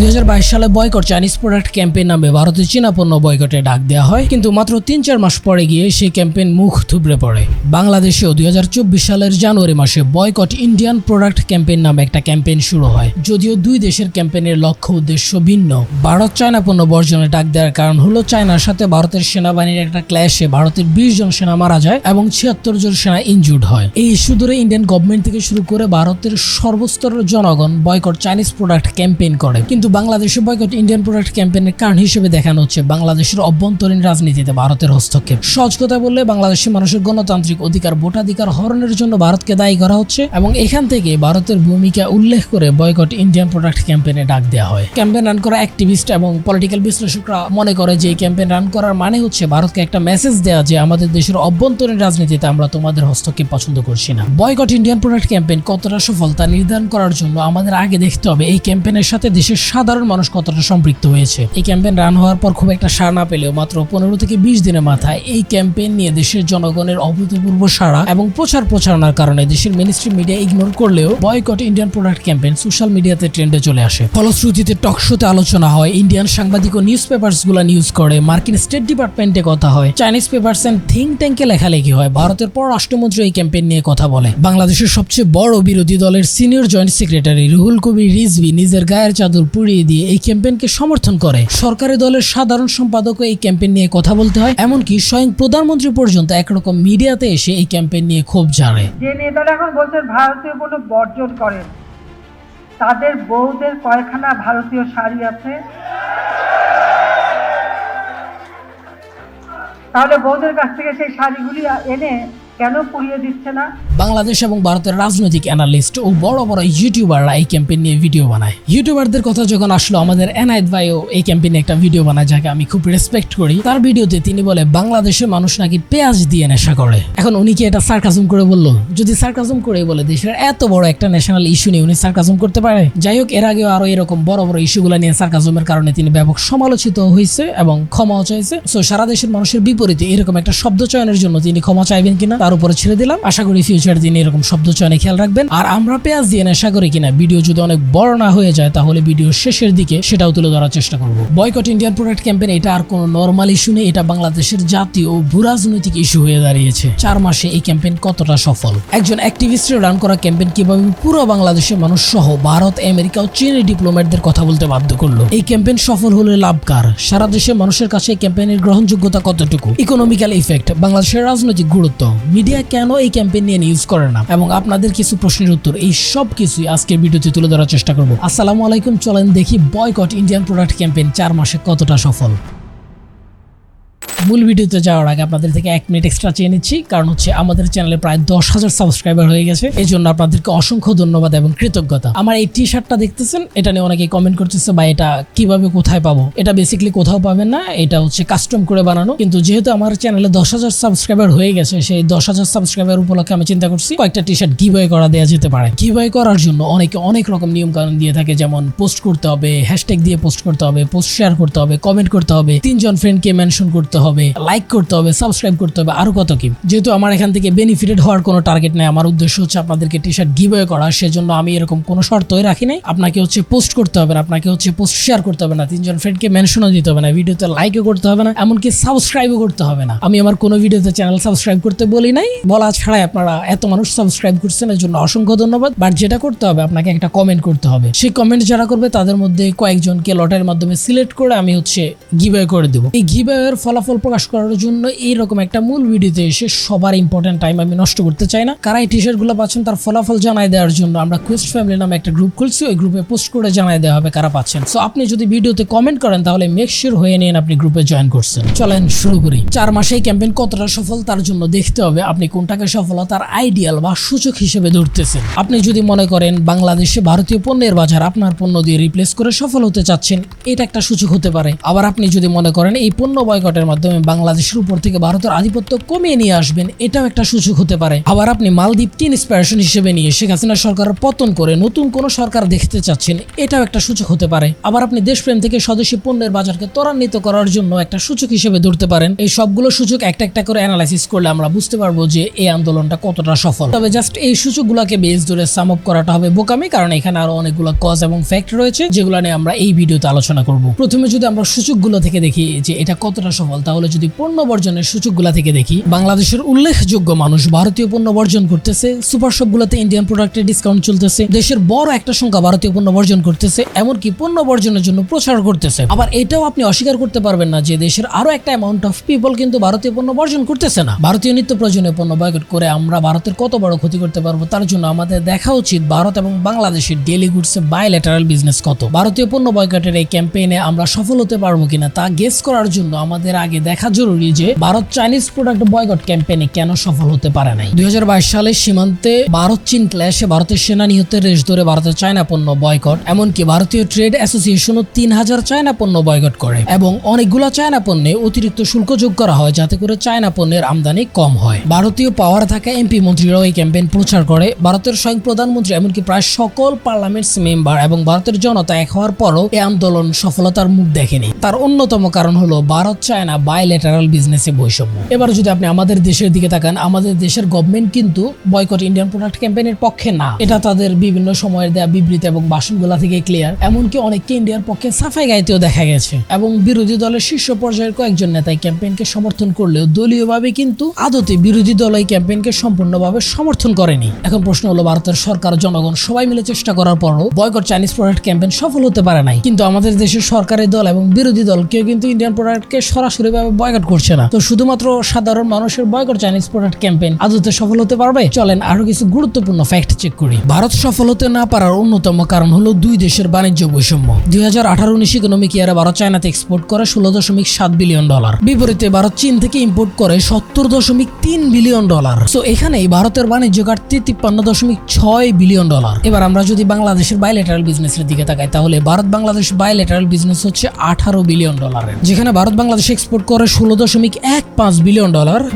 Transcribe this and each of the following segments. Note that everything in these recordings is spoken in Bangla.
2022 সালে বয়কট চাইনিজ প্রোডাক্ট ক্যাম্পেইন নামে ভারতের চীনা পণ্য বয়কটে ডাক দেওয়া হয়, কিন্তু মাত্র 3-4 মাস পরে গিয়ে সেই ক্যাম্পেইন মুখ থুবড়ে পড়ে। বাংলাদেশেও 2024 সালের জানুয়ারি মাসে বয়কট ইন্ডিয়ান প্রোডাক্ট ক্যাম্পেইন নামে একটা ক্যাম্পেইন শুরু হয়। যদিও দুই দেশের ক্যাম্পেইনের লক্ষ্য উদ্দেশ্য ভিন্ন। ভারত চায়না পণ্য বর্জনে ডাক দেওয়ার কারণ হলো চায়নার সাথে ভারতের সেনাবাহিনীর একটা ক্ল্যাশে ভারতের 20 জন সেনা মারা যায় এবং 76 জন সেনা ইনজুর্ড হয়। এই ইস্যু ধরে ইন্ডিয়ান গভর্নমেন্ট থেকে শুরু করে ভারতের সর্বস্তরের জনগণ বয়কট চাইনিজ প্রোডাক্ট ক্যাম্পেইন করে। কিন্তু বাংলাদেশে বয়কট ইন্ডিয়ান প্রোডাক্ট ক্যাম্পেইনের কারণ হিসেবে দেখানো হচ্ছে বাংলাদেশের অভ্যন্তরীণ রাজনীতিতে ভারতের হস্তক্ষেপ। সহজ কথা বললে বাংলাদেশের মানুষের গণতান্ত্রিক অধিকার ভোটাধিকার হরণের জন্য ভারতকে দায়ী করা হচ্ছে এবং এখান থেকে ভারতের ভূমিকা উল্লেখ করে বয়কট ইন্ডিয়ান প্রোডাক্ট ক্যাম্পেইনে ডাক দেওয়া হয়। ক্যাম্পেইন রান করা অ্যাক্টিভিস্ট এবং পলিটিক্যাল বিশ্লেষকরা মনে করে যে এই ক্যাম্পেইন রান করার মানে হচ্ছে ভারতকে একটা মেসেজ দেওয়া যে আমাদের দেশের অভ্যন্তরীণ রাজনীতিতে আমরা তোমাদের হস্তক্ষেপ পছন্দ করছি না। বয়কট ইন্ডিয়ান প্রোডাক্ট ক্যাম্পেইন কতটা সফল তা নির্ধারণ করার জন্য আমাদের আগে দেখতে হবে এই ক্যাম্পেইনের সাথে দেশের সাধারণ মানুষ কতটা সম্পৃক্ত হয়েছে। এই ক্যাম্পেইন রান হওয়ার পর খুব একটা সাড়া না পেলেও মাত্র 15 থেকে 20 দিনের মাথায় এই ক্যাম্পেইন নিয়ে দেশের জনগণের অভূতপূর্ব সাড়া এবং প্রচারণার কারণে দেশের মেইনস্ট্রিম মিডিয়া ইগনোর করলেও boycott Indian product campaign social মিডিয়াতে ট্রেন্ডে চলে আসে। ফলশ্রুতিতে টকশোতে আলোচনা হয়, ইন্ডিয়ান সাংবাদিক ও নিউজ পেপারস গুলা নিউজ করে, মার্কিন স্টেট ডিপার্টমেন্টে কথা হয়, চাইনিজ পেপারস এন্ড থিঙ্ক ট্যাঙ্কে লেখালেখি হয়, ভারতের পররাষ্ট্রমন্ত্রী এই ক্যাম্পেইন নিয়ে কথা বলে। বাংলাদেশের সবচেয়ে বড় বিরোধী দলের senior joint secretary Ruhul Kabir Rizvi নিজের গায়ের চাদর পুড়িয়ে দিয়ে এই ক্যাম্পেইনকে সমর্থন করে। সরকারি দলের সাধারণ সম্পাদকও এই ক্যাম্পেইন নিয়ে কথা বলতে হয়, এমনকি স্বয়ং প্রধানমন্ত্রী পর্যন্ত একরকম মিডিয়াতে এসে এই ক্যাম্পেইন নিয়ে ক্ষোভ ঝাড়ে। যে নেতারা এখন বলছেন ভারতীয় পণ্য বর্জন করেন, তাদের বউদের কয়খানা ভারতীয় শাড়ি আছে? তাহলে বউদের কাছ থেকে সেই শাড়িগুলি এনে কেন পুড়িয়ে দিচ্ছে না? বাংলাদেশ এবং ভারতের রাজনৈতিক অ্যানালিস্ট ও বড় বড় ইউটিউবাররা এই ক্যাম্পেইন নিয়ে ভিডিও বানায়। ইউটিউবারদের কথা যখন আসলো, আমাদের এনায়েত ভাইও এই ক্যাম্পেইনে একটা ভিডিও বানায় যাকে আমি খুব রেসপেক্ট করি। তার ভিডিওতে তিনি বলে বাংলাদেশের মানুষ নাকি পেঁয়াজ দিয়ে নেশা করে। এখন উনি কি এটা সার্কাজম করে বললো? যদি সার্কাজম করে বলে দেশের এত বড় একটা ন্যাশনাল ইস্যু নিয়ে উনি সার্কাজম করতে পারে? যাই হোক, এর আগেও আরো এরকম বড় বড় ইস্যুগুলো নিয়ে সার্কাজমের কারণে তিনি ব্যাপক সমালোচিত হয়েছে এবং ক্ষমাও চাইছে। সো সারা দেশের মানুষের বিপরীতে এরকম একটা শব্দ চয়নের জন্য তিনি ক্ষমা চাইবেন কিনা তার উপরে ছেড়ে দিলাম। আশা করি ফিউচার দিনে এরকম শব্দ চয়নে খেয়াল রাখবেন। আর আমরা পেঁয়াজ দিয়ে নেশা করি কিনা ভিডিও যদি অনেক বড় না হয়ে যায় তাহলে ভিডিও শেষের দিকে সেটাও তুলে ধরার চেষ্টা করব। বয়কট ইন্ডিয়ান প্রোডাক্ট ক্যাম্পেইন এটা আর কোনো নরমাল ইস্যু নেই, এটা বাংলাদেশের জাতীয় ও ভূরাজনৈতিক ইস্যু হয়ে দাঁড়িয়েছে। 4 মাসে এই ক্যাম্পেইন কতটা সফল? একজন অ্যাক্টিভিস্টের রান করা ক্যাম্পেইন কিভাবে পুরো বাংলাদেশের মানুষ সহ ভারত, আমেরিকা ও চীনের ডিপ্লোম্যাটদের কথা বলতে বাধ্য করলো? এই ক্যাম্পেইন সফল হলে লাভ কার? সারা দেশের মানুষের কাছে এই ক্যাম্পেইনের গ্রহণযোগ্যতা কতটুকু? ইকোনমিক্যাল ইফেক্ট, বাংলাদেশের রাজনৈতিক গুরুত্ব, মিডিয়া কেন এই ক্যাম্পেইন নিয়ে নিউজ করে না, এবং আপনাদের কিছু প্রশ্নের উত্তর, এই সব কিছুই আজকের ভিডিওতে তুলে ধরার চেষ্টা করব। আসসালামু আলাইকুম, চলেন দেখি বয়কট ইন্ডিয়ান প্রোডাক্ট ক্যাম্পেইন 4 মাসে কতটা সফল। মূল ভিডিওতে যাওয়ার আগে আপনাদের থেকে 1 মিনিট এক্সট্রা চেয়ে নিচ্ছি, কারণ হচ্ছে আমাদের চ্যানেলে প্রায় 10,000 সাবস্ক্রাইবার হয়ে গেছে। এই জন্য আপনাদেরকে অসংখ্য ধন্যবাদ এবং কৃতজ্ঞতা। আমার এই টি শার্টটা দেখতেছেন, এটা নিয়ে অনেকে কমেন্ট করতেছে বা এটা কিভাবে কোথায় পাবো। এটা বেসিক্যালি কোথাও পাবেন না, এটা হচ্ছে কাস্টম করে বানানো। কিন্তু যেহেতু আমার চ্যানেলে 10,000 সাবস্ক্রাইবার হয়ে গেছে, সেই 10,000 সাবস্ক্রাইবার উপলক্ষে আমি চিন্তা করছি কয়েকটা টি শার্ট গিভওয়ে করা দেওয়া যেতে পারে। গিভওয়ে করার জন্য অনেকে অনেক রকম নিয়ম কানুন দিয়ে থাকে, যেমন পোস্ট করতে হবে, হ্যাশট্যাগ দিয়ে পোস্ট করতে হবে, পোস্ট শেয়ার করতে হবে, কমেন্ট করতে হবে, 3 জন ফ্রেন্ডকে মেনশন করতে হবে, লাইক করতে হবে, সাবস্ক্রাইব করতে হবে, আরো কত কি। যেহেতু আমার এখান থেকে বেনিফিটেড হওয়ার কোনো টার্গেট নাই, আমার উদ্দেশ্য হচ্ছে আপনাদেরকে টি শার্ট গিভওয়ে করা, সেজন্য আমি এরকম কোনো শর্তই রাখি নাই। আপনাকে হচ্ছে পোস্ট করতে হবে না, আপনাকে হচ্ছে পোস্ট শেয়ার করতে হবে না, 3 জন ফ্রেন্ডকে মেনশনও দিতে হবে না, ভিডিওতে লাইকও করতে হবে না, এমনকি সাবস্ক্রাইবও করতে হবে না। আমি আমার কোনো ভিডিওতে চ্যানেল সাবস্ক্রাইব করতে বলি নাই, বলা ছাড়াই আপনারা এত মানুষ সাবস্ক্রাইব করছেন, এর জন্য অসংখ্য ধন্যবাদ। বাট যেটা করতে হবে, আপনাকে একটা কমেন্ট করতে হবে। সেই কমেন্ট যারা করবে তাদের মধ্যে কয়েকজনকে লটারির মাধ্যমে সিলেক্ট করে আমি হচ্ছে গিভওয়ে করে দেবো। এই গিভওয়ের ফলাফল প্রকাশ করার জন্য এইরকম একটা মূল ভিডিওতে এসে সবার ইম্পর্টেন্ট টাইম আমি নষ্ট করতে চাই না। কারা এই টি শার্ট গুলো পাচ্ছেন তার ফলাফল জানাই দেওয়ার জন্য আমরা কোয়েস্ট ফ্যামিলি নামে একটা গ্রুপ খুলছি, ওই গ্রুপে পোস্ট করে জানাই দেওয়া হবে কারা পাচ্ছেন। সো আপনি যদি ভিডিওতে কমেন্ট করেন তাহলে মেক শিওর হয়ে নিন আপনি গ্রুপে জয়েন করছেন। চলেন শুরু করি। 4 মাসে এই ক্যাম্পেইন কতটা সফল তার জন্য দেখতে হবে আপনি কোনটাকে সফলতার আইডিয়াল বা সূচক হিসেবে ধরতেছেন। আপনি যদি মনে করেন বাংলাদেশে ভারতীয় পণ্যের বাজার আপনার পণ্য দিয়ে রিপ্লেস করে সফল হতে চাচ্ছেন, এটা একটা সূচক হতে পারে। আবার আপনি যদি মনে করেন এই পণ্য বয়কটের মাধ্যমে মাধ্যমে বাংলাদেশের উপর থেকে ভারতের আধিপত্য কমিয়ে নিয়ে আসবেন, এটাও একটা সুযোগ হতে পারে। আবার আপনি মালদ্বীপকে ইন্সপিরেশন হিসেবে নিয়ে শেখ হাসিনা সরকারের পতন করে নতুন কোন সরকার দেখতে চাচ্ছেন, এটাও একটা সুযোগ হতে পারে। আবার আপনি দেশপ্রেম থেকে স্বদেশী পণ্যের বাজারকে ত্বরান্বিত করার জন্য একটা সুযোগ হিসেবে ধরতে পারেন। এই সবগুলো সুযোগ একটা একটা করে অ্যানালাইসিস করলে আমরা বুঝতে পারবো যে এই আন্দোলনটা কতটা সফল। তবে জাস্ট এই সুযোগগুলোকে বেস ধরে সাম আপ করাটা হবে বোকামি, কারণ এখানে আরো অনেকগুলো কজ এবং ফ্যাক্ট রয়েছে যেগুলো নিয়ে আমরা এই ভিডিওতে আলোচনা করব। প্রথমে যদি আমরা সূচকগুলো থেকে দেখি যে এটা কতটা সফল, তাহলে যদি পণ্য বর্জনের সূচকগুলো থেকে দেখি, বাংলাদেশের উল্লেখযোগ্য মানুষ ভারতীয় পণ্য বর্জন করতেছে। সুপার শপগুলোতে ইন্ডিয়ান প্রোডাক্টের ডিসকাউন্ট চলতেছে। দেশের বড় একটা সংখ্যা ভারতীয় পণ্য বর্জন করতেছে, এমনকি পণ্য বর্জনের জন্য প্রচার করতেছে। আবার এটাও আপনি অস্বীকার করতে পারবেন না যে দেশের আরো একটা অ্যামাউন্ট অফ পিপল কিন্তু ভারতীয় পণ্য বর্জন করতেছে না। ভারতীয় নিত্য প্রয়োজনীয় পণ্য বয়কট করে আমরা ভারতের কত বড় ক্ষতি করতে পারবো, তার জন্য আমাদের দেখা উচিত ভারত এবং বাংলাদেশের ডেইলি গুডসে বাইলেটারাল বিজনেস কত। ভারতীয় পণ্য বয়কটের এই ক্যাম্পেইনে আমরা সফল হতে পারবো কিনা তা গেস করার জন্য আমাদের আগে দেখা জরুরি যে ভারত চাইনিজ প্রোডাক্ট বয়কট ক্যাম্পেইনে কেন সফল হতে পারে নাই। 2022 সালে সীমান্তে ভারত চীন ক্ল্যাশে ভারতের সেনা নিহতের রেশ ধরে ভারতের চায়না পণ্য বয়কট, এমনকি ভারতীয় ট্রেড অ্যাসোসিয়েশনও 3000 চায়না পণ্য বয়কট করে এবং অনেকগুলো চায়না পণ্যে অতিরিক্ত শুল্ক যোগ করা হয় যাতে করে চায়না পণ্যের আমদানি কম হয়। ভারতীয় পাওয়ার থাকা এমপি মন্ত্রীরাও এই ক্যাম্পেইন প্রচার করে। ভারতের স্বয়ং প্রধানমন্ত্রী এমনকি প্রায় সকল পার্লামেন্টস মেম্বার এবং ভারতের জনতা এক হওয়ার পরও এই আন্দোলন সফলতার মুখ দেখেনি। তার অন্যতম কারণ হলো ভারত চায়না বাইলেটারাল বিজনেসে বৈষম্য। এবার যদি আপনি আমাদের দেশের দিকে তাকান, আমাদের দেশের গভর্নমেন্ট কিন্তু বয়কট ইন্ডিয়ান প্রোডাক্ট ক্যাম্পেইনের পক্ষে না। এটা তাদের বিভিন্ন সময়ের দেয়া বিবৃতি এবং ভাষণগুলা থেকে ক্লিয়ার। এমনকি অনেককে ইন্ডিয়ার পক্ষে সাফাই গাইতেও দেখা গেছে এবং বিরোধী দলের শীর্ষ পর্যায়ের কয়েকজন নেতা এই ক্যাম্পেইনকে সমর্থন করলেও দলীয়ভাবে কিন্তু আদতে বিরোধী দল এই ক্যাম্পেইনকে সম্পূর্ণভাবে সমর্থন করেনি। এখন প্রশ্ন হলো ভারতের সরকার, জনগণ সবাই মিলে চেষ্টা করার পরও বয়কট চাইনিজ প্রোডাক্ট ক্যাম্পেইন সফল হতে পারে নাই। কিন্তু আমাদের দেশের সরকারি দল এবং বিরোধী দল কেউ কিন্তু ইন্ডিয়ান প্রোডাক্টকে সরাসরি ভাবে বয়কট করছে না। তো শুধুমাত্র সাধারণ মানুষের বয়কট চাইনিজ প্রোডাক্ট ক্যাম্পেইন আদতে সফল হতে পারবে? চলেন আরো কিছু গুরুত্বপূর্ণ ফ্যাক্ট চেক করি। ভারত সফল হতে না পারার অন্যতম কারণ হলো দুই দেশের বাণিজ্য বৈষম্য। 2018-19 ইকোনমিক ইয়ারে ভারত চায়নাতে এক্সপোর্ট করে $16.7 বিলিয়ন। বিপরীতে ভারত চীন থেকে ইম্পোর্ট করে $70.3 বিলিয়ন। সো এখানেই ভারতের বাণিজ্য ঘাটতি $53.6 বিলিয়ন। এবার আমরা যদি বাংলাদেশের বাইলেটারাল বিজনেসের দিকে তাকাই, তাহলে ভারত বাংলাদেশ বাইলেটারাল বিজনেস হচ্ছে $18 বিলিয়ন, যেখানে ভারত বাংলাদেশ এক্সপোর্ট করে $16.15 বিলিয়ন।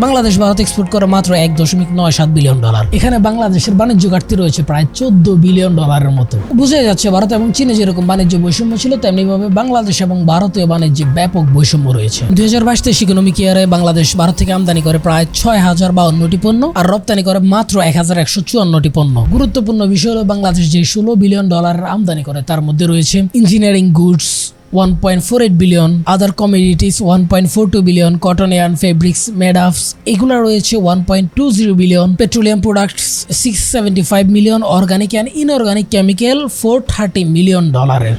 বাংলাদেশ ভারত এক্সপোর্ট করে মাত্র $1.97 বিলিয়ন। এখানে বাংলাদেশের বাণিজ্য ঘাটতি রয়েছে প্রায় $14 বিলিয়ন মতো। বুঝা যাচ্ছে ভারত এবং চীনে যেরকম বাণিজ্য বৈষম্য ছিল, তেমনি ভাবে বাংলাদেশ এবং ভারতীয় বাণিজ্যে ব্যাপক বৈষম্য রয়েছে। 2022 ইকোনমিক ইয়ারে বাংলাদেশ ভারত থেকে আমদানি করে প্রায় 6052টি পণ্য আর রপ্তানি করে মাত্র 1154টি পণ্য। গুরুত্বপূর্ণ বিষয় হলো বাংলাদেশ যে $16 বিলিয়ন আমদানি করে তার মধ্যে রয়েছে engineering goods 1.48 billion, other commodities 1.42 billion, cotton and fabrics made-ups এগুলো রয়েছে 1.20 billion, petroleum products 675 million, organic and inorganic chemical $430 million.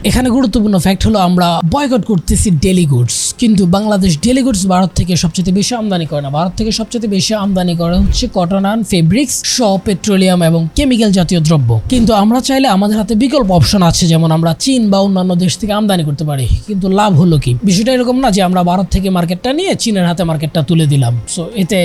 এখানে গুরুত্বপূর্ণ ফ্যাক্ট হলো আমরা বয়কট করতেছি ডেলি গুডস, কিন্তু বাংলাদেশ ডেলি গুডস ভারত থেকে সবচেয়ে বেশি আমদানি করে না। ভারত থেকে সবচেয়ে বেশি আমদানি করে হচ্ছে কটন অ্যান্ড ফেব্রিক্স সহ পেট্রোলিয়াম এবং কেমিক্যাল জাতীয় দ্রব্য। কিন্তু আমরা চাইলে আমাদের হাতে বিকল্প অপশন আছে, যেমন আমরা চীন বা অন্যান্য দেশ থেকে আমদানি করতে পারি। কিন্তু লাভ হলো কি? বিষয়টা এরকম না যে আমরা ভারত থেকে মার্কেটটা নিয়ে চীনের হাতে মার্কেটটা তুলে দিলাম, সো এতে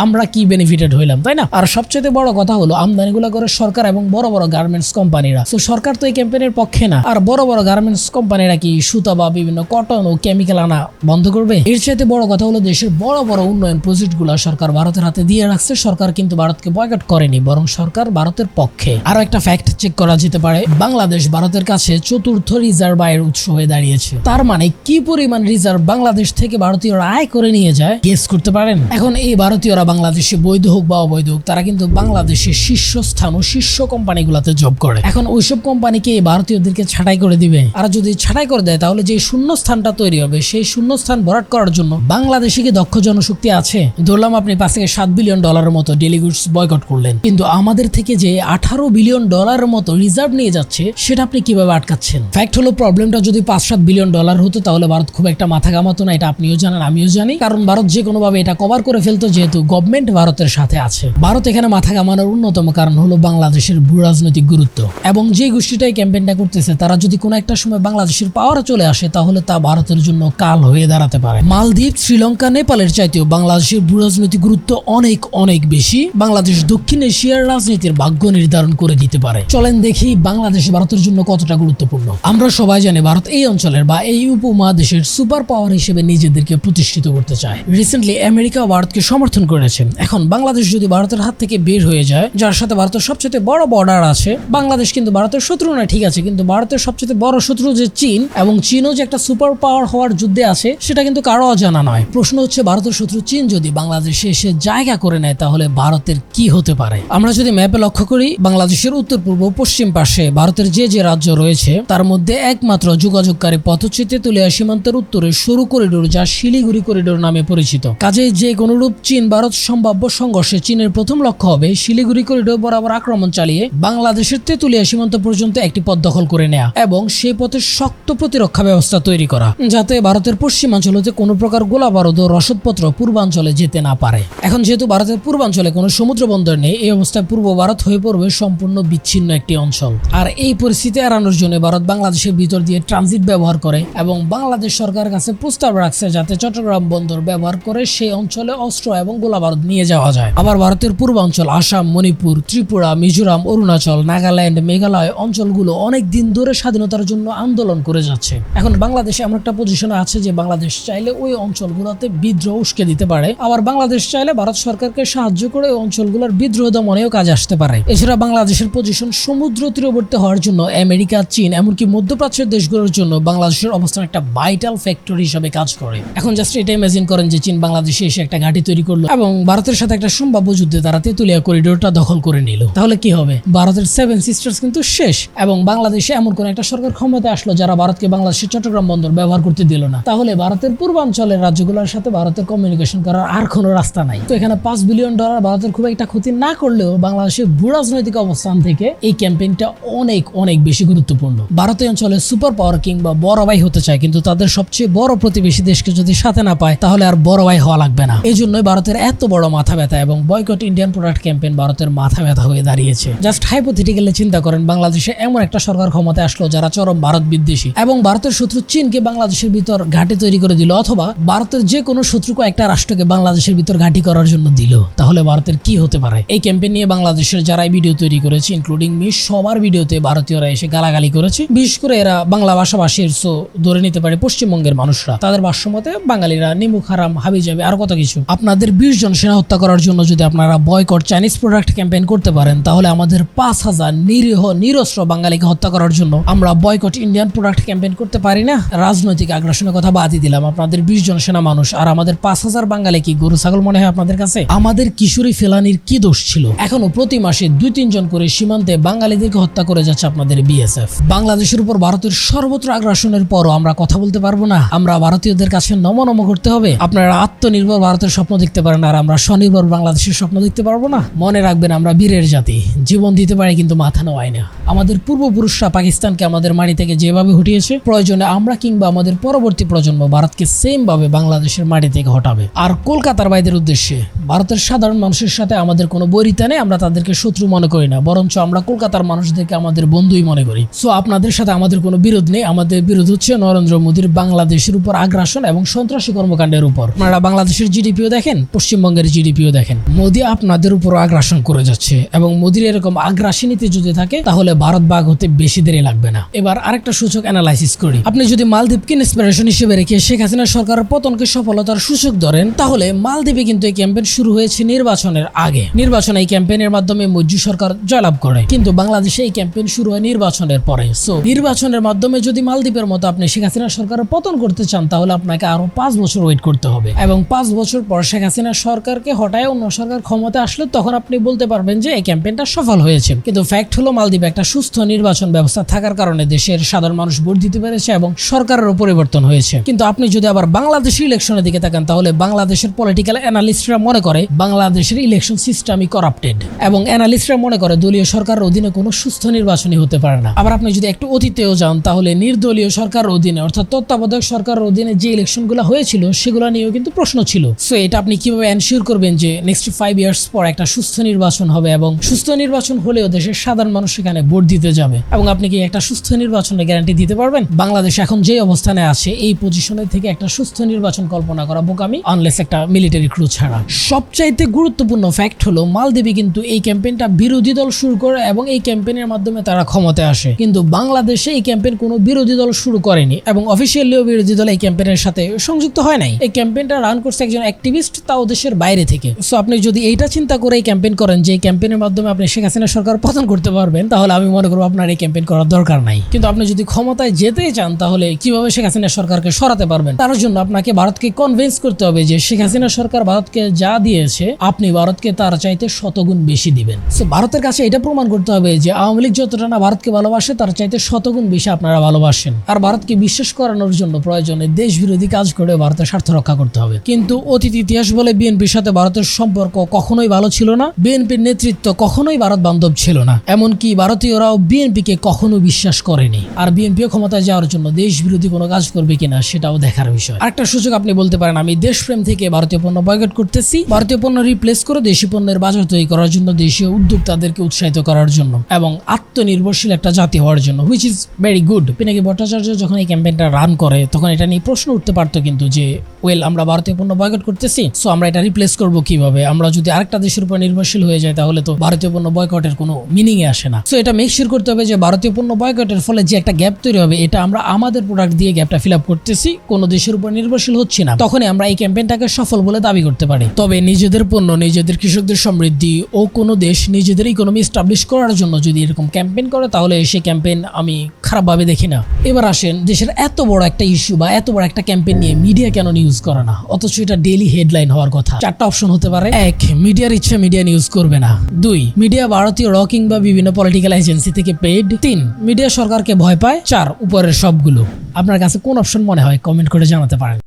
আমরা কি বেনিফিটেড হইলাম, তাই না? আর সবচেয়ে বড় কথা হলো আমদানিগুলো করে সরকার এবং বড় বড় গার্মেন্টস কোম্পানিরা। সো সরকার তো এই ক্যাম্পেইনের পক্ষে না, আর বড় বড় গার্মেন্টস কোম্পানিরা কি সুতা বা বিভিন্ন কটন ও কেমিক্যাল আনা বন্ধ করবে? এর চাইতে বড় কথা হলো দেশের বড় বড় উন্নয়ন প্রজেক্টগুলো সরকার ভারতের হাতে দিয়ে রাখছে। সরকার কিন্তু ভারতকে বয়কট করেনি, বরং সরকার ভারতের পক্ষে। আরো একটা ফ্যাক্ট চেক করা যেতে পারে, বাংলাদেশ ভারতের কাছে চতুর্থ রিজার্ভ আয়ের উৎস হয়ে দাঁড়িয়েছে। তার মানে কি পরিমাণ রিজার্ভ বাংলাদেশ থেকে ভারতীয়রা আয় করে নিয়ে যায় গেস করতে পারেন? এখন এই ভারতীয়রা বাংলাদেশে বৈধ হোক বা অবৈধ হোক, তারা কিন্তু বাংলাদেশের শীর্ষস্থান ও শীর্ষ কোম্পানিগুলোতে জব করে। এখন ওইসব কোম্পানিকে ভারতীয়দেরকে ছাঁটাই করে দিবে, আর যদি ছাঁটাই করে দেয় তাহলে যে শূন্য স্থানটা তৈরি হবে সেই শূন্য স্থান ভরাট করার জন্য বাংলাদেশে কি দক্ষ জনশক্তি আছে? ধরলাম আপনি 5 থেকে 7 বিলিয়ন ডলারের মতো ডেলি গুডস বয়কট করলেন, কিন্তু আমাদের থেকে যে 18 বিলিয়ন ডলারের মতো রিজার্ভ নিয়ে যাচ্ছে সেটা আপনি কিভাবে আটকাচ্ছেন? ফ্যাক্ট হলো প্রবলেমটা যদি 5-7 বিলিয়ন ডলার হতো তাহলে ভারত খুব একটা মাথা ঘামাতো না, এটা আপনিও জানেন আমিও জানি, কারণ ভারত যে কোনো ভাবে এটা কভার করে ফেলতো যেহেতু গভর্নমেন্ট ভারতের সাথে আছে। ভারত এখানে মাথা ঘামানোর অন্যতম কারণ হলো বাংলাদেশের ভূরাজনৈতিক গুরুত্ব, এবং যে গোষ্ঠীটাই ক্যাম্পেইনটা করতেছে তারা যদি কোনো একটা সময় বাংলাদেশের পাওয়ারে চলে আসে তাহলে তা ভারতের জন্য কাল হয়ে দাঁড়াতে পারে। মালদ্বীপ, শ্রীলঙ্কা, নেপালের চাইতেও বাংলাদেশের ভূরাজনৈতিক গুরুত্ব অনেক অনেক বেশি। বাংলাদেশ দক্ষিণ এশিয়ার রাজনীতির ভাগ্য নির্ধারণ করে দিতে পারে। চলেন দেখি বাংলাদেশ ভারতের জন্য কতটা গুরুত্বপূর্ণ। আমরা সবাই জানি ভারত এই অঞ্চলের বা এই উপমহাদেশের সুপার পাওয়ার হিসেবে নিজেদেরকে প্রতিষ্ঠিত করতে চায়। রিসেন্টলি আমেরিকা ভারতকে সমর্থন করেছে। এখন বাংলাদেশ যদি ভারতের হাত থেকে বের হয়ে যায়, যার সাথে ভারতের সবচেয়ে বড় বর্ডার আছে, বাংলাদেশ কিন্তু ভারতের শত্রু না, ঠিক আছে, কিন্তু ভারতের সবচেয়ে বড় শত্রু যে চীন, এবং চীনও যে একটা সুপার পাওয়ার হওয়ার যুদ্ধে আছে সেটা কিন্তু কারো অজানা নয়। প্রশ্ন হচ্ছে, ভারতের শত্রু চীন যদি বাংলাদেশে এসে জায়গা করে নেয় তাহলে ভারতের কি হতে পারে? আমরা যদি ম্যাপে লক্ষ্য করি, বাংলাদেশের উত্তর পূর্ব পশ্চিম পাশে ভারতের যে যে রাজ্য রয়েছে তার মধ্যে একমাত্র যোগাযোগকারী পথ হচ্ছে তেতুলিয়া সীমান্তের উত্তরে সরু করিডোর, যা শিলিগুড়ি করিডোর নামে পরিচিত। কাজেই যে কোনরূপ চীন ভারত সম্ভাব্য সংঘর্ষে চীনের প্রথম লক্ষ্য হবে শিলিগুড়ি করিডোর বরাবর আক্রমণ চালিয়ে বাংলাদেশের তেতুলিয়া সীমান্ত পর্যন্ত একটি পথ দখল করে নেয়া এবং সেই পথে শক্ত প্রতিরক্ষা ব্যবস্থা তৈরি করা, যাতে ভারতের পশ্চিমাঞ্চল হতে কোনো প্রকার গোলা বারুদ ও রসদপত্র পূর্বাঞ্চলে যেতে না পারে। এখন যেহেতু ভারতের পূর্বাঞ্চলে কোনো সমুদ্র বন্দর নেই, এই অবস্থায় পূর্ব ভারত হয়ে পড়বে সম্পূর্ণ বিচ্ছিন্ন একটি অঞ্চল। আর এই পরিস্থিতি এড়ানোর জন্য ভারত বাংলাদেশের ভিতর দিয়ে ট্রানজিট ব্যবহার করে এবং বাংলাদেশ সরকারের কাছে প্রস্তাব রাখছে যাতে চট্টগ্রাম বন্দর ব্যবহার করে সেই অঞ্চলে অস্ত্র এবং গোলা বারুদ নিয়ে যাওয়া যায়। আবার ভারতের পূর্বাঞ্চল আসাম, মণিপুর, ত্রিপুরা, মিজোরাম, অরুণাচল, নাগাল্যান্ড, মেঘালয় অঞ্চলগুলো অনেক দিন ধরে স্বাধীনতার জন্য আন্দোলন করে যাচ্ছে। এখন বাংলাদেশ এমন একটা পজিশনে আছে যে বাংলাদেশ চাইলে ওই অঞ্চলগুলোতে বিদ্রোহ উস্কে দিতে পারে, আবার বাংলাদেশ চাইলে ভারত সরকারকে সাহায্য করে ওই অঞ্চলগুলোর বিদ্রোহ দমনেও কাজে আসতে পারে। এছাড়া বাংলাদেশের পজিশন সমুদ্র তীরবর্তী হওয়ার জন্য আমেরিকা, চীন এমনকি মধ্যপ্রাচ্যের দেশগুলোর জন্য বাংলাদেশের অবস্থান একটা ভাইটাল ফ্যাক্টর হিসেবে কাজ করে। এখন জাস্ট এটা ইমাজিন করেন যে চীন বাংলাদেশে এসে একটা ঘাঁটি তৈরি করলো এবং ভারতের সাথে একটা সম্ভাব্য যুদ্ধে তারা তেতুলিয়া করিডোরটা দখল করে নিল, তাহলে কি হবে? ভারতের 7 সিস্টার্স কিন্তু শেষ এবং বাংলাদেশে এমন কোন একটা সরকার ক্ষমতায় আসলো যারা ভারতকে বাংলাদেশের চট্টগ্রাম বন্দর ব্যবহার করতে দিল না, তাহলে ভারতের পূর্বাঞ্চলের রাজ্যগুলোর সাথে ভারতের কমিউনিকেশন করার আর কোনো রাস্তা নাই। তো এখানে $5 বিলিয়ন ভারতের খুব একটা ক্ষতি না করলেও বাংলাদেশের ভূরাজনৈতিক অবস্থান থেকে এই ক্যাম্পেইনটা অনেক অনেক বেশি গুরুত্বপূর্ণ। ভারতীয় অঞ্চলে সুপার পাওয়ার কিংবা বড় ভাই হতে চায়, কিন্তু তাদের সবচেয়ে বড় প্রতিবেশী দেশকে যদি সাথে না পায় তাহলে আর বড় ভাই হওয়া লাগবে না। এই জন্যই ভারতের এত বড় মাথা ব্যথা এবং বয়কট ইন্ডিয়ান প্রোডাক্ট ক্যাম্পেইন ভারতের মাথা ব্যথা হয়ে দাঁড়িয়েছে। জাস্ট হাইপোথেটিক্যালি চিন্তা করেন, বাংলাদেশে এমন একটা সরকার ক্ষমতায় আসলো যারা চরম ভারত বিদ্বেষী এবং ভারতের শত্রু চীনকে বাংলাদেশের ভিতর ঘাঁটি তৈরি করে দিল, অথবা ভারতের যে কোনো শত্রুকে একটা রাষ্ট্রকে বাংলাদেশের ভিতর ঘাঁটি করার জন্য দিল, তাহলে ভারতের কি হতে পারে? এই ক্যাম্পেইন নিয়ে বাংলাদেশের যারা ভিডিও তৈরি করেছে ইনক্লুডিং মি, সবার ভিডিওতে ভারতীয়রা এসে গালাগালি করেছে। বিশেষ করে এরা বাংলা ভাষাভাষীর, সো ধরে নিতে পারে পশ্চিমবঙ্গের মানুষরা, তাদের ভাষ্যমতে বাঙালিরা নিমুখ হারাম, হাবিজাবি আর কত কিছু। আপনাদের 20 জন সেনা হত্যা করার জন্য যদি আপনারা বয়কট চাইনিজ প্রোডাক্ট ক্যাম্পেইন করতে পারেন, তাহলে আমাদের 5000 নিরীহ নিরস্ত্র বাঙালিকে হত্যা করার জন্য আমরা বয়কট ইন্ডিয়ান প্রোডাক্ট ক্যাম্পেইন করতে পারি না? রাজনৈতিক আগ্রাসনের কথা বাদই দিলাম, আপনাদের 20 জন সেনা মানুষ আর আমাদের 5000 বাঙালি কি গরু ছাগল মনে হয় আপনাদের কাছে? আমাদের কিশোরী ফেলানির কি দোষ ছিল? এখনো প্রতি মাসে 2-3 জন করে সীমান্তে বাঙালিদেরকে হত্যা করে যাচ্ছে আপনাদের বিএসএফ। বাংলাদেশের উপর ভারতের সর্বত্র আগ্রাসনের পরও আমরা কথা বলতে পারবো না? আমরা ভারতীয়দের কাছে নমনম করতে হবে? আপনারা আত্মনির্ভর ভারতের স্বপ্ন দেখতে পারেন আর আমরা স্বনির্ভর বাংলাদেশের স্বপ্ন দেখতে পারবো না? মনে রাখবেন, আমরা বীরের জাতি, জীবন দিতে পারি কিন্তু মাথা নোয়াই না। আমাদের পূর্বপুরুষরা পাকিস্তানকে আমাদের মাটি থেকে যেভাবে হটিয়েছে, প্রয়োজনে আমরা কিংবা আমাদের পরবর্তী প্রজন্ম ভারতকে সেম ভাবে বাংলাদেশের মাটি থেকে হটাবে। আর কলকাতার ভাইদের উদ্দেশ্যে, ভারতের সাধারণ মানুষের সাথে আমাদের কোনো বৈরিতা নেই, আমরা তাদেরকে শত্রু মনে করি না, বরঞ্চ আমরা কলকাতার মানুষদেরকে আমাদের বন্ধুই মনে করি। সো আপনাদের সাথে আমাদের কোনো বিরোধ নেই, আমাদের বিরোধ হচ্ছে নরেন্দ্র মোদীর বাংলাদেশের উপর আগ্রাসন এবং সন্ত্রাসী কর্মকাণ্ডের উপর। আপনারা বাংলাদেশের জিডিপিও দেখেন, পশ্চিমবঙ্গের জিডিপিও দেখেন, মোদী আপনাদের উপর আগ্রাসন করে যাচ্ছে এবং মোদীর এরকম আগ্রাসী নীতি যদি থাকে তাহলে ভারত ভাগ হতে বেশি দেরি লাগবে না। এবার আরেকটা সূচক অ্যানালাইসিস করি। আপনি যদি মালদ্বীপকে ইন্সপিরেশন হিসেবে রেখে শেখ হাসিনা সরকারের পতনকে সফলতার সূচক ধরেন, তাহলে মালদ্বীপে কিন্তু এই ক্যাম্পেইন শুরু হয়েছে নির্বাচনের আগে। নির্বাচনে এই ক্যাম্পেইনের মাধ্যমে মৈত্রী সরকার জয়লাভ করে, কিন্তু বাংলাদেশে এই ক্যাম্পেইন শুরু হয় নির্বাচনের পরে। সো নির্বাচনের মাধ্যমে যদি মালদ্বীপের মতো আপনি শেখ হাসিনা সরকারের পতন করতে চান, তাহলে আপনাকে আরো 5 বছর ওয়েট করতে হবে এবং 5 বছর পর শেখ হাসিনা সরকারকে হটায় অন্য সরকার ক্ষমতা আসলে তখন আপনি বলতে পারবেন যে এই ক্যাম্পেইনটা সফল হয়েছে। কিন্তু ফ্যাক্ট হলো, মালদ্বীপে একটা সুস্থ নির্বাচন ব্যবস্থা থাকার কারণে দেশের সাধারণ মানুষ ভোট দিতে পেরেছে এবং সরকারেরও পরিবর্তন হয়েছে। কিন্তু আপনি যদি আবার বাংলাদেশের ইলেকশনের দিকে তাকান, তাহলে বাংলাদেশের পলিটিক্যাল অ্যানালিস্টরা মনে করে বাংলাদেশের ইলেকশন সিস্টেমই করাপ্টেড এবং অ্যানালিস্টরা মনে করে দলীয় সরকারের অধীনে কোনো সুস্থ নির্বাচনই হতে পারে না। আবার আপনি যদি একটু অতীতেও যান, তাহলে নির্দলীয় সরকারের অধীনে অর্থাৎ তত্ত্বাবধায়ক সরকারের অধীনে যে ইলেকশনগুলো হয়েছিল সেগুলো নিয়েও কিন্তু প্রশ্ন ছিল। সো এটা আপনি কিভাবে এনশিওর করবেন যে নেক্সট 5 ইয়ার্স পর একটা সুস্থ নির্বাচন হবে এবং সুস্থ নির্বাচন হলেও দেশের সাধারণ মানুষ সেখানে ভোট দিতে যাবে? এবং আপনি কি একটা সুস্থ নির্বাচনের গ্যারান্টি দিতে পারবেন? বাংলাদেশ এখন যে অবস্থানে আছে এই পজিশনে থেকে একটা সুস্থ নির্বাচন কল্পনা করা বোকামি, আনলেস একটা মিলিটারি ক্রু ছাড়া। সবচাইতে গুরুত্বপূর্ণ ফ্যাক্ট হলো, মালদ্বীপে কিন্তু এই ক্যাম্পেইনটা বিরোধী দল শুরু করে এবং এই ক্যাম্পেইনের মাধ্যমে তারা ক্ষমতায় আসে, কিন্তু বাংলাদেশে এই ক্যাম্পেইন কোনো বিরোধী দল শুরু করেনি এবং অফিসিয়ালিও বিরোধী দল এই ক্যাম্পেইনের সাথে সংযুক্ত হয় নাই। এই ক্যাম্পেইনটা রান করছে একজন অ্যাক্টিভিস্ট, তাও দেশের বাইরে থেকে। সো আপনি যদি এইটা চিন্তা করে এই ক্যাম্পেইন করেন যে এই ক্যাম্পেইনের মাধ্যমে আপনি শেখ হাসিনা সরকার পতন করতে পারবেন, তাহলে আমি মনে করবো আপনার এই ক্যাম্পেইন করার দরকার নাই। কিন্তু আপনি যদি ক্ষমতায় যেতে চান তাহলে কিভাবে শেখ হাসিনা সরকারকে সরাতে পারবেন, তার জন্য আপনাকে ভারতকে কনভিন্স করতে হবে যে শেখ হাসিনা সরকার ভারতকে যা দিয়েছে আপনি ভারতকে তার চাইতে শতগুণ বেশি দিবেন। সো ভারতের কাছে এটা প্রমাণ করতে হবে যে আওয়ামী লীগ যতটা না ভারতকে ভালোবাসে তার চাইতে শতগুণ বেশি আপনারা ভালোবাসেন। আর ভারতকে বিশ্বাস করানোর জন্য প্রয়োজনে দেশ বিরোধী কাজ করে ভারতের স্বার্থ রক্ষা করতে হবে। কিন্তু অতীত ইতিহাস বলে বিএনপির সাথে ভারতের সম্পর্ক কখনোই ভালো ছিল না, বিএনপির নেতৃত্ব কখনোই ভারত বান্ধব ছিল না, এমনকি ভারতীয়রাও বিএনপিকে কখনো বিশ্বাস করেনি। আর বিএনপিও ক্ষমতায় যাওয়ার জন্য দেশ বিরোধী কোনো কাজ করবে কিনা সেটাও দেখার বিষয়। আরেকটা সুযোগ আপনি বলতে পারেন আমি দেশপ্রেম থেকে ভারতীয় পণ্য বয়কট করতেছি, ভারতীয় পণ্য রিপ্লেস করে দেশি পণ্যের বাজার তৈরি করার জন্য, দেশীয় উদ্যোক্তাদেরকে উৎসাহিত করার জন্য এবং আত্মনির্ভরশীল একটা জাতি হওয়ার জন্য, which is very good. Pinaki Bhattacharya যখন এই ক্যাম্পেইনটা রান করে তখন এটা নিয়ে প্রশ্ন উঠতে পারতো কিন্তু যে ওয়েল আমরা ভারতীয় পণ্য বয়কট করতেছি, সো আমরা এটা রিপ্লেস করবো কিভাবে? আমরা যদি আরেকটা দেশের উপর নির্ভরশীল হয়ে যায় তাহলে তো ভারতীয় পণ্য বয়কটের কোনো মিনিং আসে না। সো এটা মেক শিওর করতে হবে যে ভারতীয় পণ্য বয়কটের ফলে যে একটা গ্যাপ তৈরি হবে এটা আমরা আমাদের প্রোডাক্ট দিয়ে গ্যাপটা ফিল আপ করতেছি, কোনো দেশের উপর নির্ভরশীল হচ্ছি না, তখনই আমরা এই ক্যাম্পেইনটাকে সফল বলে দাবি করতে পারি। তবে নিজেদের পণ্য, নিজেদের কৃষকদের সমৃদ্ধি ও কোনো দেশ নিজেদের ইকোনমি এস্টাবলিশ করার জন্য যদি এরকম ক্যাম্পেইন করে তাহলে সেই ক্যাম্পেইন আমি খারাপভাবে দেখি না। এবার আসেন, দেশের এত বড় একটা ইস্যু বা এত বড় একটা ক্যাম্পেইন নিয়ে মিডিয়া কেন নিউজ করে না, অথচ এটা ডেইলি হেডলাইন হওয়ার কথা? চারটা অপশন হতে পারে। 1, মিডিয়ার ইচ্ছা মিডিয়া নিউজ করবে না। 2, মিডিয়া ভারতীয় র কিংবা বিভিন্ন পলিটিক্যাল এজেন্সি থেকে পেইড। 3, মিডিয়া সরকারকে ভয় পায়। 4, উপরের সবগুলো। আপনার কাছে কোন অপশন মনে হয় কমেন্ট করে জানাতে পারেন।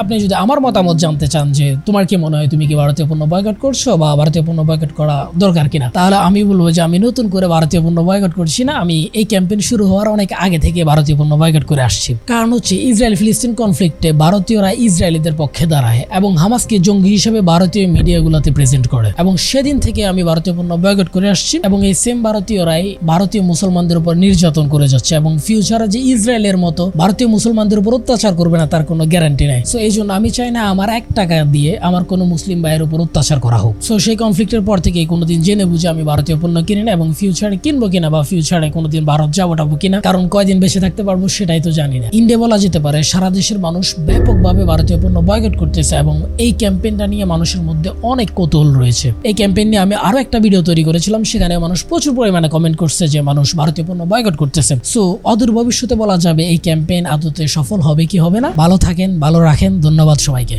আপনি যদি আমার মতামত জানতে চান যে তোমার কি মনে হয়, তুমি কি ভারতীয় পণ্য বয়কট করছো বা ভারতীয় পণ্য বয়কট করা দরকার কিনা, তাহলে আমি বলবো যে আমি নতুন করে ভারতীয় পণ্য বয়কট করছি না। আমি এই ক্যাম্পেইন শুরু হওয়ার অনেক আগে থেকে ভারতীয় পণ্য বয়কট করে আসছি। কারণ হচ্ছে ইসরায়েল ফিলিস্তিন কনফ্লিক্টে ভারতীয়রা ইসরায়েলিদের পক্ষে দাঁড়ায় এবং হামাসকে জঙ্গি হিসেবে ভারতীয় মিডিয়াগুলোতে প্রেজেন্ট করে, এবং সেদিন থেকে আমি ভারতীয় পণ্য বয়কট করে আসছি। এবং এই সেম ভারতীয়রাই ভারতীয় মুসলমানদের উপর নির্যাতন করে যাচ্ছে এবং ফিউচারে যে ইসরায়েলের মতো ভারতীয় মুসলমানদের উপর অত্যাচার করবে না তার কোনো গ্যারান্টি নাই। সো এই জন্য আমি চাই না আমার 1 টাকা দিয়ে আমার কোনো মুসলিম ভাইয়ের উপর অত্যাচার করা হোক। সো সেই কনফ্লিক্টের পর থেকে কোনোদিন জেনে বুঝে আমি ভারতীয় পণ্য কিনি না এবং ফিউচারে কিনবো কিনা বা ফিউচারে কোনোদিন ভারত যাবো কিনা, কারণ কয়দিন বেঁচে থাকতে পারবো সেটাই তো জানি না। ইন্ডিয়া বলা যেতে পারে সারা দেশের মানুষ ব্যাপকভাবে ভারতীয় পণ্য বয়কট করতেছে এবং এই ক্যাম্পেইনটা নিয়ে মানুষের মধ্যে অনেক কৌতূহল রয়েছে। এই ক্যাম্পেইন নিয়ে আমি আরো একটা ভিডিও তৈরি করেছিলাম, সেখানে মানুষ প্রচুর পরিমাণে কমেন্ট করছে যে মানুষ ভারতীয় পণ্য বয়কট করতেছে। সো অদূর ভবিষ্যতে বলা যাবে এই ক্যাম্পেইন আদতে সফল হবে কি হবে না। ভালো থাকেন, ভালো রাখেন, ধন্যবাদ সবাইকে।